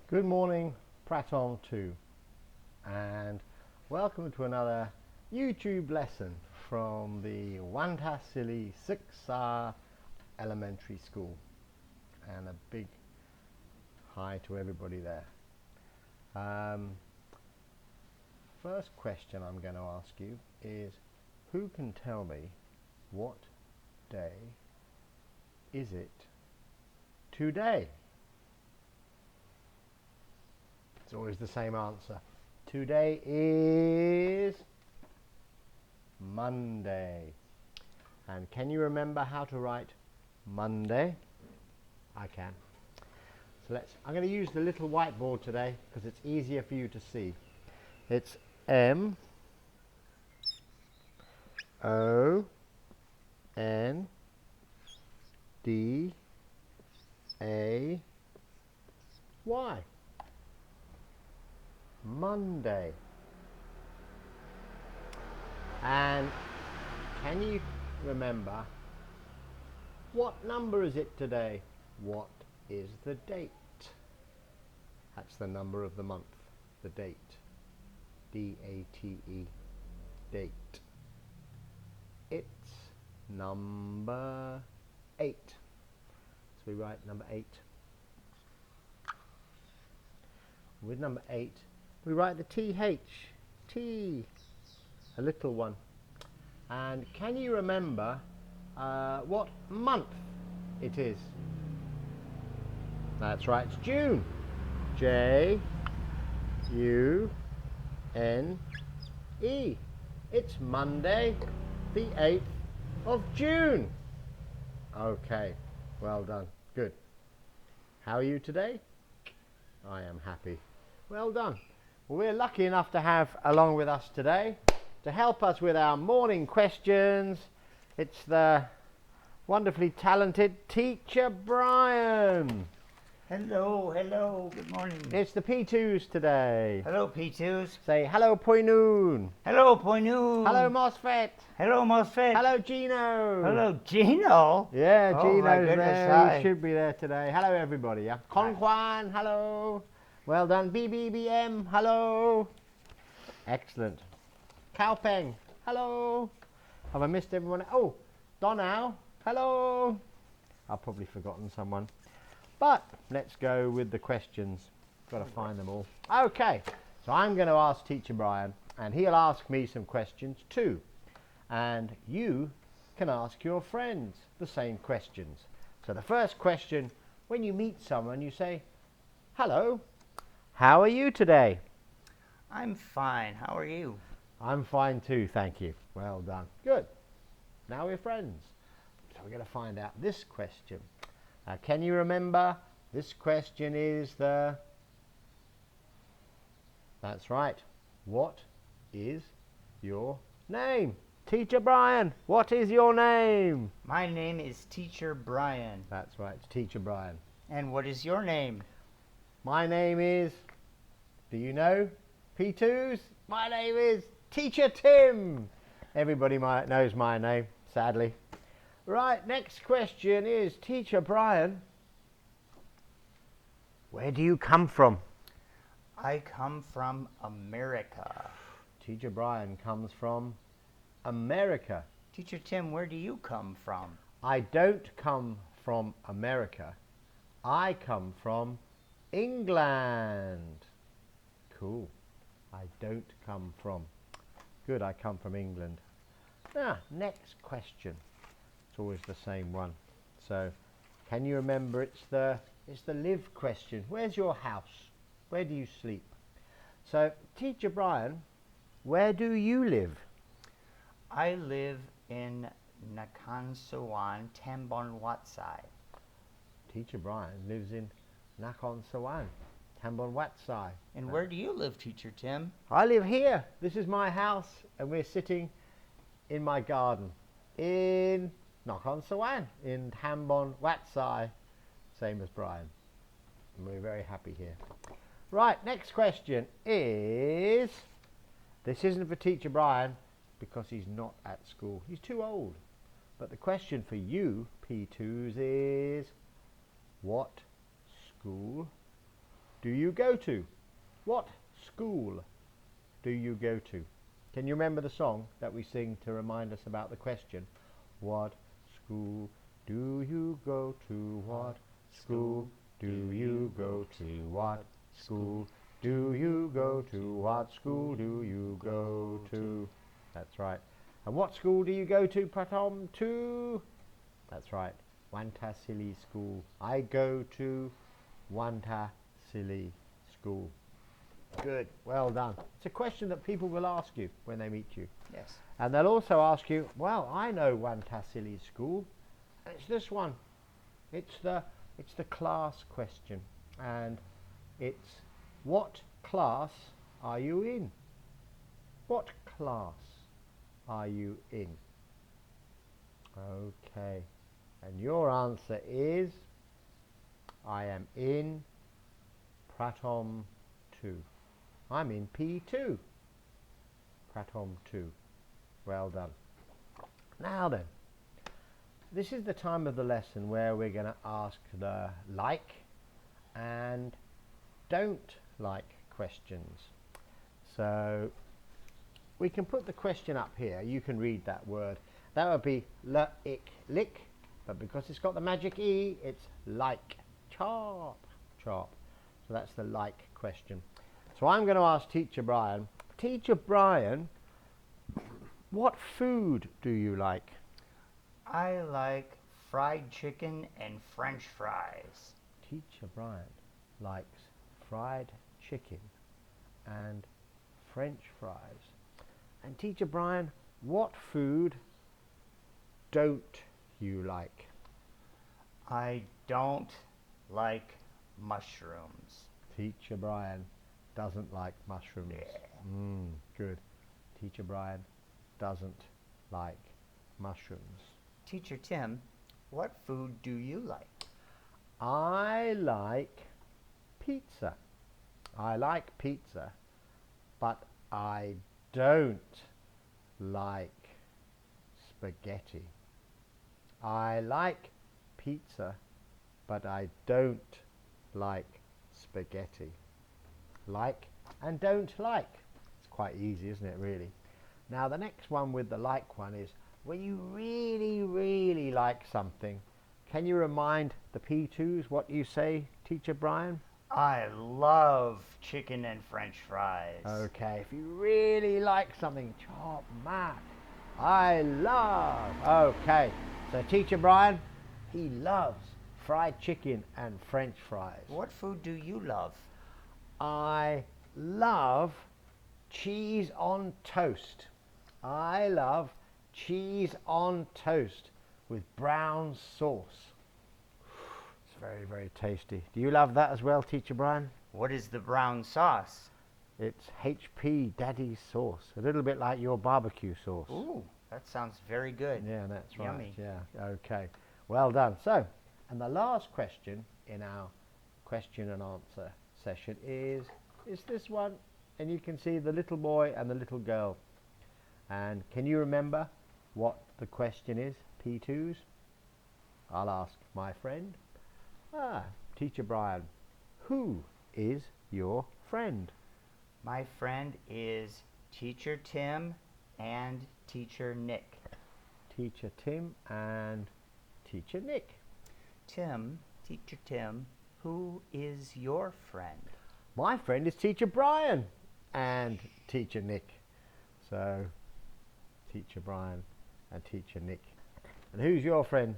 Good morning, Praton 2, and welcome to another YouTube lesson from the Wantasili Siksa Elementary School, and a big hi to everybody there. First question I'm going to ask you is, who can tell me what day is it today? It's always the same answer. Today is Monday. And can you remember how to write Monday? I can. So I'm going to use the little whiteboard today because it's easier for you to see. It's M O N D A Y. Monday. And can you remember what number is it today? What is the date? That's the number of the month, the date. D-A-T-E, date. It's number 8. So we write number 8. With number 8, we write the TH, T, a little one. And can you remember what month it is? That's right, it's June. J-U-N-E. It's Monday, the 8th of June. Okay, well done, good. How are you today? I am happy. Well done. Well, we're lucky enough to have along with us today to help us with our morning questions. It's the wonderfully talented Teacher Brian. Hello, good morning. It's the P2s today. Hello, P2s. Say hello, Poinoon. Hello, Poinoon. Hello, Mosfet. Hello, Mosfet. Hello, Gino. Hello, Gino. Yeah, Oh, Gino's my goodness, there. hi. He should be there today. Hello, everybody. Yeah. Konquan, hello. Well done. BBBM, hello. Excellent. Kaopeng, hello. Have I missed everyone? Oh, Donau, hello. I've probably forgotten someone. But let's go with the questions. Got to find them all. Okay, so I'm going to ask Teacher Brian, and he'll ask me some questions too. And you can ask your friends the same questions. So the first question, when you meet someone, you say, hello, how are you today? I'm fine. How are you? I'm fine too, thank you. Well done. Good. Now we're friends. So we're going to find out this question. Can you remember? This question is that's right. What is your name? Teacher Brian, what is your name? My name is Teacher Brian. That's right, it's Teacher Brian. And what is your name? My name is, do you know, P2s? My name is Teacher Tim. Everybody knows my name, sadly. Right, next question is, Teacher Brian, where do you come from? I come from America. Teacher Brian comes from America. Teacher Tim, where do you come from? I don't come from America. I come from England. Cool. I don't come from. Good, I come from England. Now, next question. It's always the same one. So, can you remember it's the live question. Where's your house? Where do you sleep? So, Teacher Brian, where do you live? I live in Nakhon Sawan, Tambon Watsai. Teacher Brian lives in Nakhon Sawan, Tambon Watsai. And where do you live, Teacher Tim? I live here. This is my house, and we're sitting in my garden in Nakhon Sawan, in Tambon Watsai, same as Brian. And we're very happy here. Right, next question is, this isn't for Teacher Brian because he's not at school. He's too old. But the question for you, P2s, is, what school do you go to? What school do you go to? Can you remember the song that we sing to remind us about the question? What school do you go to? What school do you go to? What school do you go to? What school do you go to? That's right. And what school do you go to, Pratom? To? That's right. Wantasili School. I go to Wantasili School. Good. Well done. It's a question that people will ask you when they meet you. Yes. And they'll also ask you, well, I know Wantasili School. And it's this one. It's the class question. And it's, what class are you in? What class are you in? Okay. And your answer is, I am in Pratom 2. I'm in P2. Pratom 2. Well done. Now then, this is the time of the lesson where we're going to ask the like and don't like questions. So we can put the question up here. You can read that word. That would be ik, lick, but because it's got the magic E, it's like. Chop, chop. So that's the like question. So I'm going to ask Teacher Brian. Teacher Brian, what food do you like? I like fried chicken and French fries. Teacher Brian likes fried chicken and French fries. And Teacher Brian, what food don't you like? I don't like mushrooms. Teacher Brian doesn't like mushrooms. Yeah. Good. Teacher Brian doesn't like mushrooms. Teacher Tim, what food do you like? I like pizza. I like pizza, but I don't like spaghetti. I like pizza, but I don't like spaghetti. Like and don't like. It's quite easy, isn't it, really? Now the next one with the like one is when you really, really like something. Can you remind the P2s what you say, Teacher Brian? I love chicken and French fries. Okay, if you really like something, chop Mac. I love. Okay, so Teacher Brian, he loves fried chicken and French fries. What food do you love? I love cheese on toast. I love cheese on toast with brown sauce. It's very, very tasty. Do you love that as well, Teacher Brian? What is the brown sauce? It's HP Daddy's sauce. A little bit like your barbecue sauce. Ooh, that sounds very good. Yeah, that's right. Yummy. Yeah, okay. Well done. So, and the last question in our question and answer session is this one. And you can see the little boy and the little girl. And can you remember what the question is, P2s? I'll ask my friend. Teacher Brian, who is your friend? My friend is Teacher Tim and Teacher Nick. Teacher Tim and Teacher Nick. Tim, Teacher Tim, who is your friend? My friend is Teacher Brian and Teacher Nick. So, Teacher Brian and Teacher Nick. And who's your friend,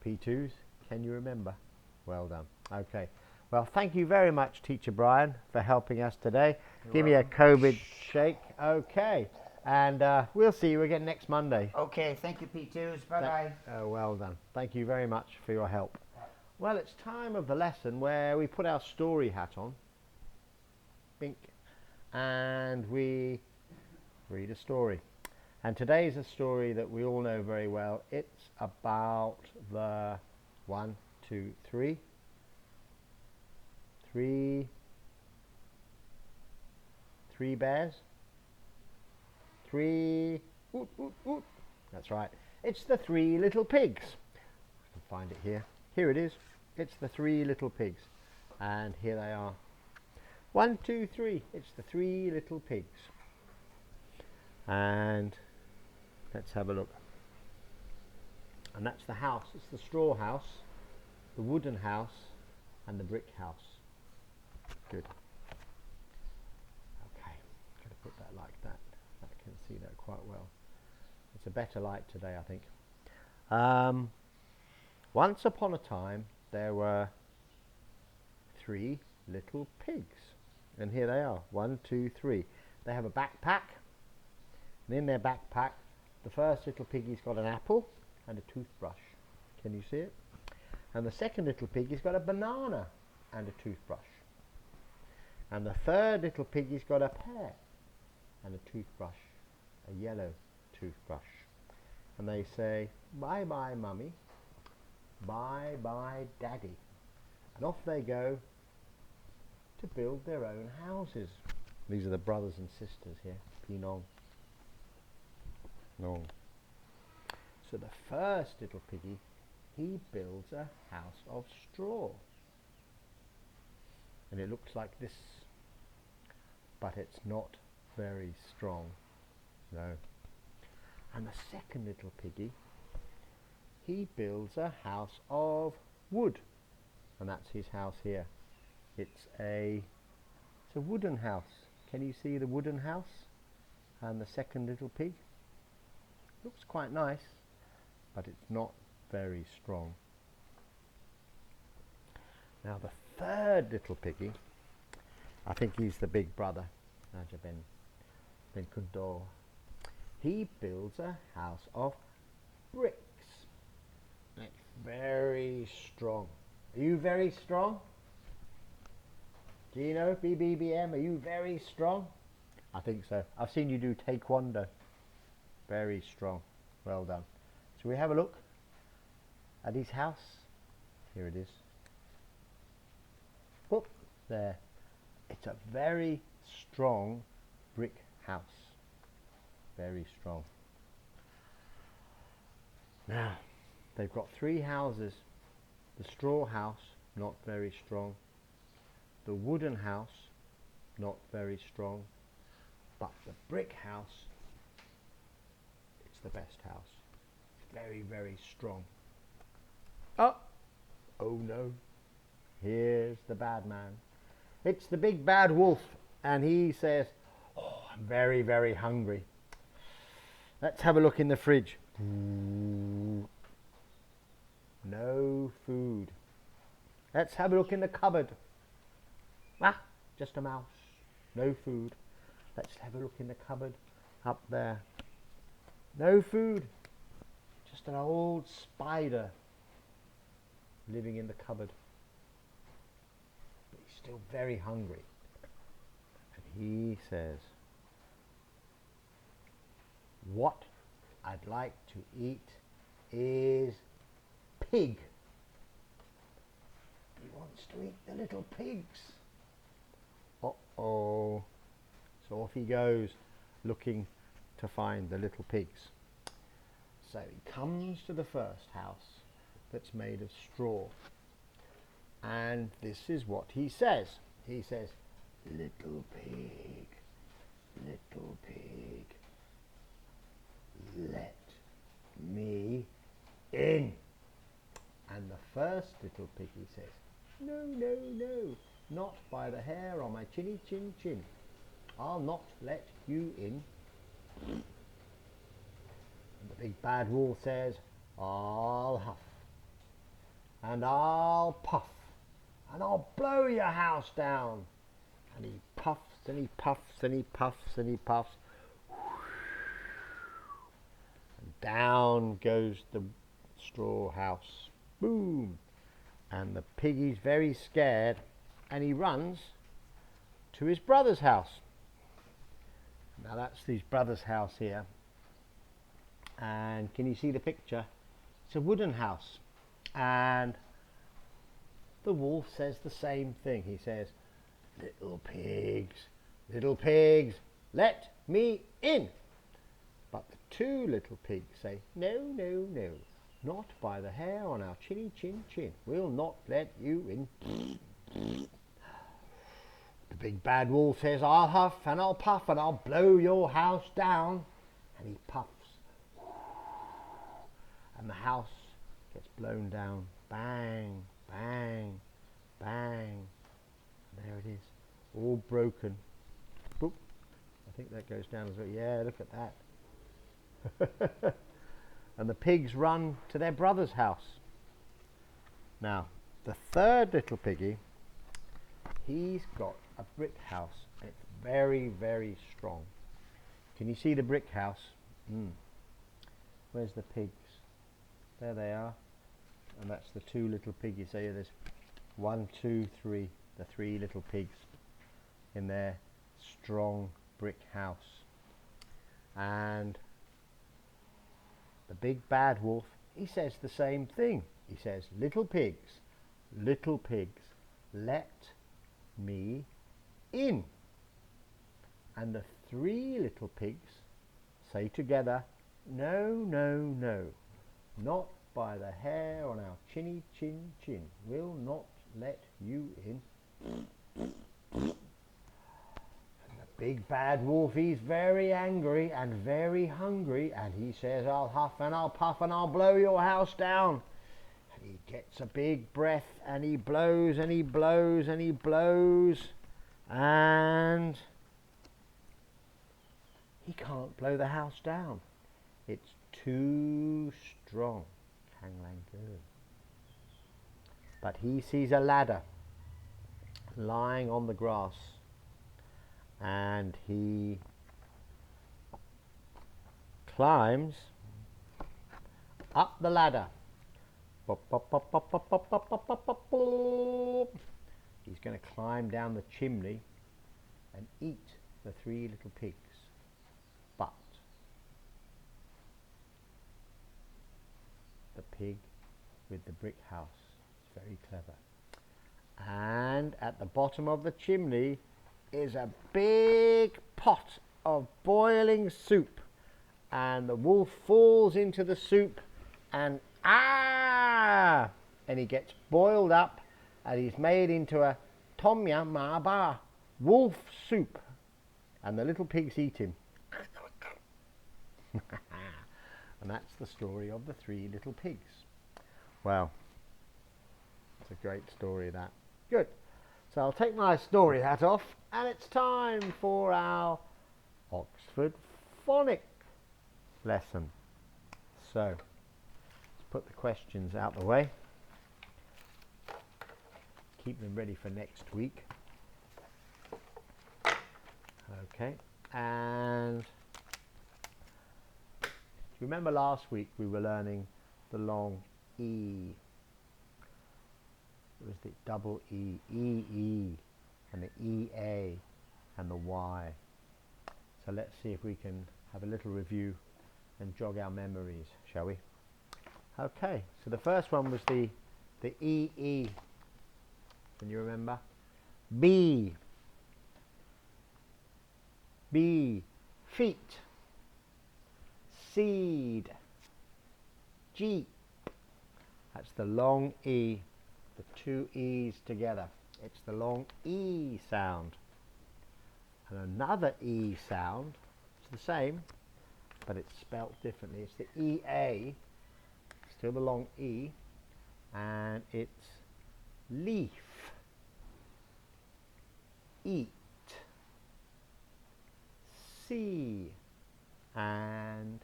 P2s? Can you remember? Well done. Okay. Well, thank you very much, Teacher Brian, for helping us today. Give me a COVID shake. Okay. And we'll see you again next Monday. Okay, thank you, P2s. Bye-bye. Well done. Thank you very much for your help. Well, it's time of the lesson where we put our story hat on. Bink. And we read a story. And today's a story that we all know very well. It's about the 1, 2, 3. Three bears. Three. Oot, oot, oot. That's right. It's the 3 little pigs. I can find it here. Here it is. It's the 3 little pigs. And here they are. 1, 2, 3. It's the 3 little pigs. And let's have a look. And that's the house. It's the straw house, the wooden house, and the brick house. Good. Okay, going to put that like that. I can see that quite well. It's a better light today, I think. Once upon a time, there were 3 little pigs. And here they are, 1, 2, 3. They have a backpack. And in their backpack, the first little piggy's got an apple and a toothbrush. Can you see it? And the second little piggy's got a banana and a toothbrush. And the third little piggy's got a pear and a toothbrush, a yellow toothbrush. And they say, bye bye mummy, bye bye daddy. And off they go to build their own houses. These are the brothers and sisters here, Pinong. No. So the first little piggy, he builds a house of straw. And it looks like this, but it's not very strong. No. And the second little piggy, he builds a house of wood. And that's his house here. It's a wooden house. Can you see the wooden house? And the second little pig? Looks quite nice, but it's not very strong. Now the third little piggy, I think he's the big brother, Raja Ben Kundor. He builds a house of bricks. It's very strong. Are you very strong? Gino, BBBM, are you very strong? I think so. I've seen you do taekwondo. Very strong. Well done. So we have a look at his house. Here it is. Whoop, there. It's a very strong brick house. Very strong. Now, they've got 3 houses. The straw house, not very strong. The wooden house, not very strong. But the brick house, it's the best house. Very, very strong. Oh no. Here's the bad man. It's the big bad wolf. And he says, oh, I'm very, very hungry. Let's have a look in the fridge. No food. Let's have a look in the cupboard. Ah, just a mouse. No food. Let's have a look in the cupboard. Up there. No food. Just an old spider living in the cupboard. But he's still very hungry. And he says, what I'd like to eat is pig. He wants to eat the little pigs. Uh-oh. So off he goes looking to find the little pigs. So he comes to the first house that's made of straw. And this is what he says. He says, little pig, let me in. And the first little piggy says, no, no, no, not by the hair on my chinny chin chin. I'll not let you in. And the big bad wolf says, I'll huff, and I'll puff, and I'll blow your house down. And he puffs and he puffs and he puffs and he puffs. And down goes the straw house. Boom. And the piggy's very scared and he runs to his brother's house. Now that's his brother's house here. And can you see the picture? It's a wooden house. And the wolf says the same thing. He says, little pigs, let me in. But the 2 little pigs say, no, no, no, not by the hair on our chinny chin chin. We'll not let you in. The big bad wolf says, I'll huff and I'll puff and I'll blow your house down. And he puffs. And the house gets blown down. Bang, bang, bang. And there it is, all broken. Boop. I think that goes down as well. Yeah, look at that. And the pigs run to their brother's house. Now, the third little piggy, he's got a brick house. And it's very, very strong. Can you see the brick house? Where's the pigs? There they are. And that's the two little piggies. So there's 1, 2, 3. The 3 little pigs in their strong brick house. And the big bad wolf, he says the same thing. He says, little pigs, let me in. And the 3 little pigs say together, no, no, no, not by the hair on our chinny chin chin. We'll not let you in. And the big bad wolf, he's very angry and very hungry, and he says, I'll huff and I'll puff and I'll blow your house down. And he gets a big breath and he blows and he blows and he blows, and he can't blow the house down. It's too strong. Kang Lang Gu. But he sees a ladder lying on the grass, and he climbs up the ladder. He's going to climb down the chimney and eat the 3 little pigs. But the pig with the brick house is very clever. And at the bottom of the chimney is a big pot of boiling soup. And the wolf falls into the soup and and he gets boiled up and he's made into a tom yum ma ba wolf soup. And the little pigs eat him. And that's the story of the 3 little pigs. Well, it's a great story, that. Good. So I'll take my story hat off, and it's time for our Oxford Phonic lesson. So let's put the questions out the way. Keep them ready for next week. Okay. And do you remember last week we were learning the long E? It was the double E, E, and the EA, and the Y. So let's see if we can have a little review and jog our memories, shall we? Okay, so the first one was the EE. Can you remember? B. B. Feet. Seed. Jeep. That's the long E. The 2 E's together. It's the long E sound. And another E sound, it's the same, but it's spelt differently. It's the EA, still the long E, and it's leaf. Eat. See. And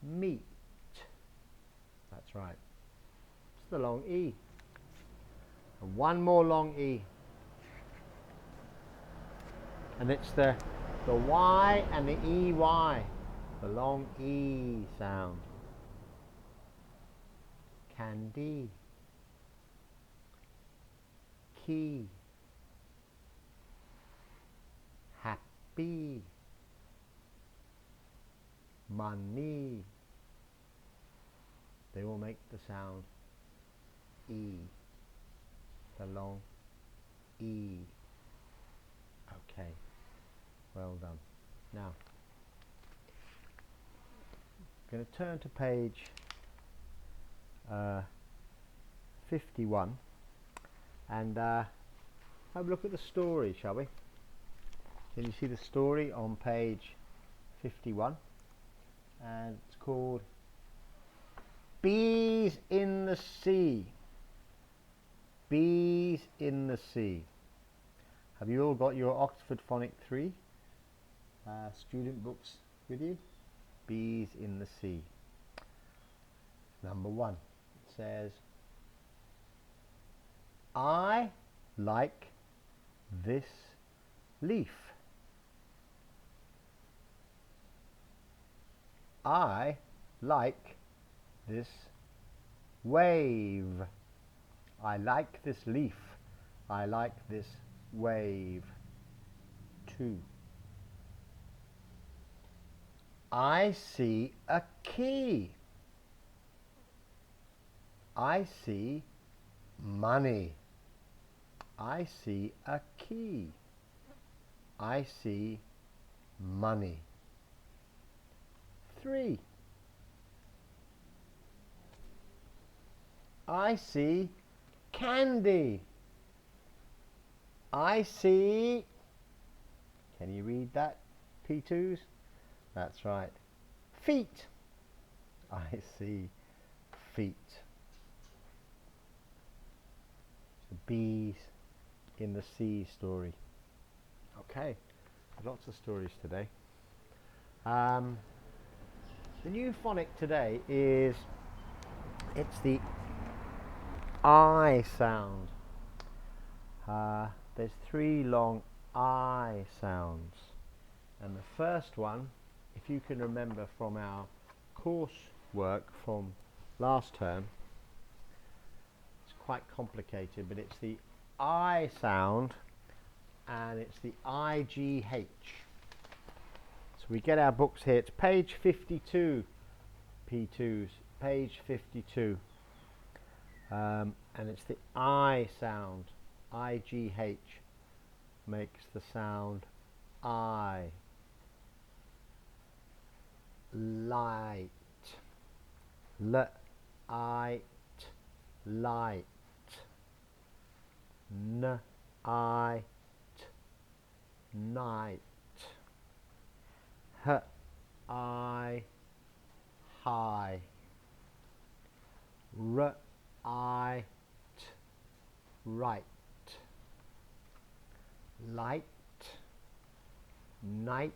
meat. That's right. It's the long E. And one more long E. And it's the Y and the EY. The long E sound. Candy. Key. Happy. Money. They all make the sound E. The long E. Okay, well done. Now, I'm going to turn to page 51, and I have a look at the story, shall we? Can you see the story on page 51? And it's called Bees in the Sea. Bees in the Sea. Have you all got your Oxford Phonic 3 student books with you? Bees in the Sea. Number 1. It says, I like this leaf. I like this wave. I like this leaf. I like this wave. 2. I see a key. I see money. I see a key. I see money. 3. I see candy. I see, can you read that, P2s? That's right, feet. I see feet. The bees in the sea story. Okay, lots of stories today. The new phonic today is, it's the I sound. There's 3 long I sounds, and the first one, if you can remember from our course work from last term, it's quite complicated, but it's the I sound and it's the IGH. So we get our books here, it's page 52, P2s, page 52, and it's the I sound. IGH makes the sound I. Light. L I T. Light. N I T. Night. H I. High. R I T. Right. Light, night,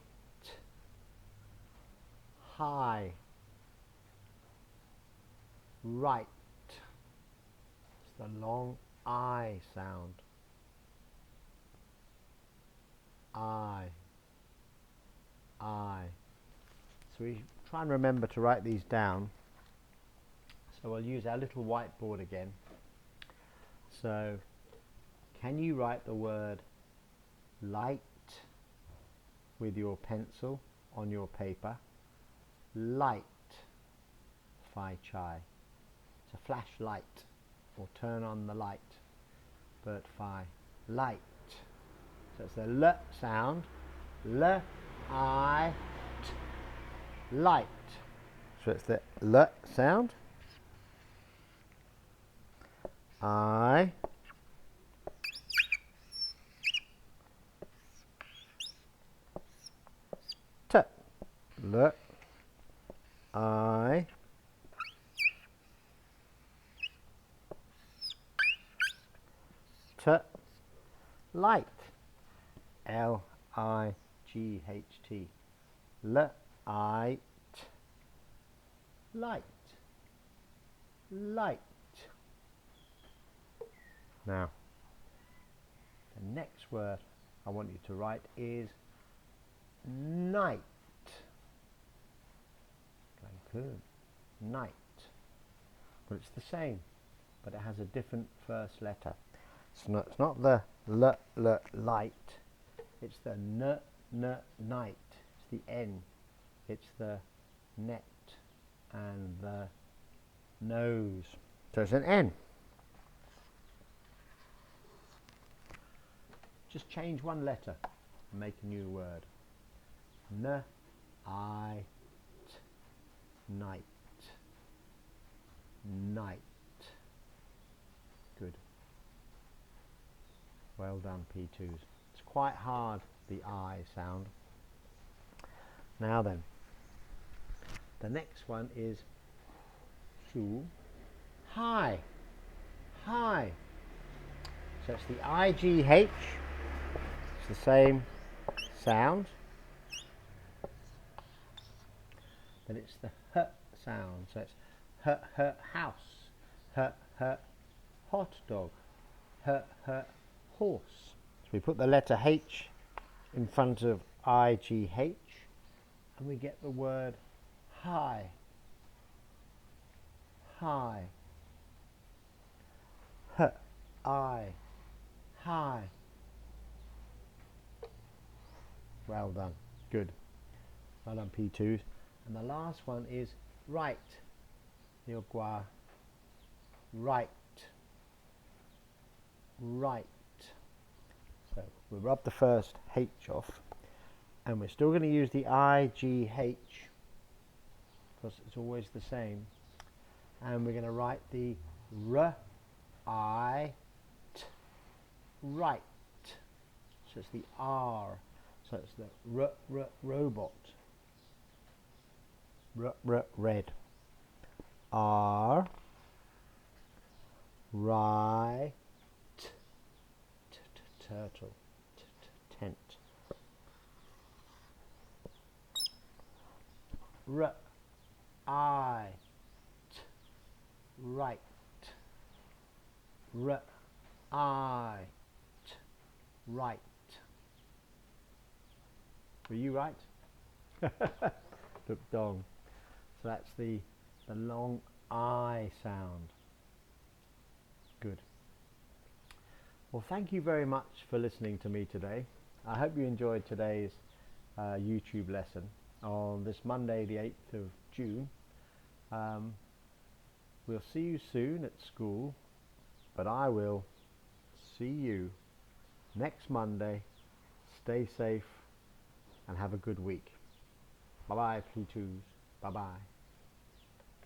high, right. It's the long I sound. I. So we try and remember to write these down. So we'll use our little whiteboard again. So can you write the word light with your pencil on your paper? Light. Phi chai. It's a flashlight, or turn on the light. Bert phi. Light. So it's the L sound. L I T. Light. So it's the L sound. I. T. L I T. Light. L I G H T. L I T. Light. Light. Now, the next word I want you to write is night. Night. Well, it's the same, but it has a different first letter. It's not the l light. It's the n night. It's the n. It's the net and the nose. So it's an n. Just change one letter and make a new word. N I T. Night. Night. Good. Well done, P2s. It's quite hard, the I sound. Now then, the next one is Su. Hi. Hi. So it's the IGH. It's the same sound. Then it's the H sound. So it's H house. H hot dog. H horse. So we put the letter H in front of IGH and we get the word hi. Hi. I. Hi. Well done. Good. Well done, P2s. And the last one is right. Gua. Right. Right. So we'll rub the first H off. And we're still going to use the IGH because it's always the same. And we're going to write the R-I-T. Right. So it's the R. So it's the robot. Red. R. Right. Turtle. Tent. Right. Right. Right. Were you right? Look, dong. So that's the long I sound. Good. Well, thank you very much for listening to me today. I hope you enjoyed today's YouTube lesson on this Monday, the 8th of June. We'll see you soon at school, but I will see you next Monday. Stay safe and have a good week. Bye-bye, P2s. Bye-bye.